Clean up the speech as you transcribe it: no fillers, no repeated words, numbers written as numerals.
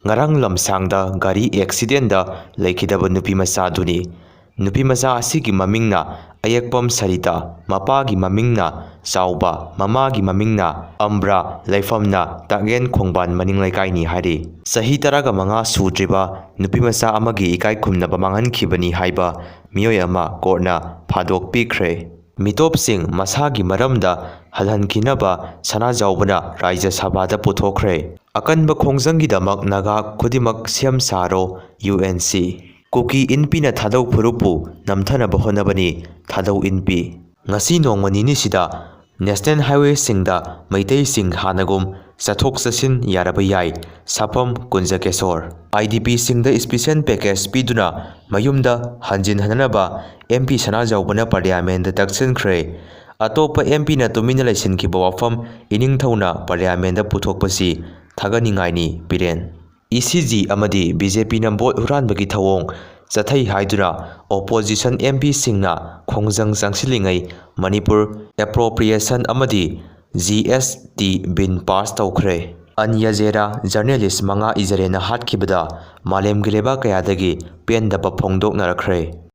Ngarang lamsangda gari accidenta leikidaba nupi masaduni. Nupi macha asigi mamingna Ayekpam Sarita, mapagi mamingna Sauba, mamagi mamingna Ambra, Laifamna Tagen Khongban Maning Laikaini hari. Sahi taraga manga sudriba nupi macha amagi ikai khumnaba manghankhibani haiba miyoi ama korna phadok pikre. Mitopsing masagi maramda halhankinaba sanajaubana Raija Sabhada puthokre. Akanba khongjanggidamak naga khudimak siam saro UNC. Kuki inpi na thadau phurupu namthanaba honabani thadau inpi. Ngasi nongma nini sida National Highway singda Maitei sing hanagum sathok sasin yaraba yai Sapam Kunjakesor. IDP singda special package piduna mayumda hanjin hananaba MP sanajaubana parliament da taksinkhre. Atopa MP na tumina laisinkiba wafam iningthauna parliament da puthokpasi thaganingaini piren. ECG amadi BJP na vote huranbagi thawong chathai haiduna opposition MP singna khongjang changsilingai Manipur appropriation amadi GST bin pass tawkhre. Anya Jera journalist manga ijarena hatkibada malem gireba kayadagi pendaba phongdoknarakre.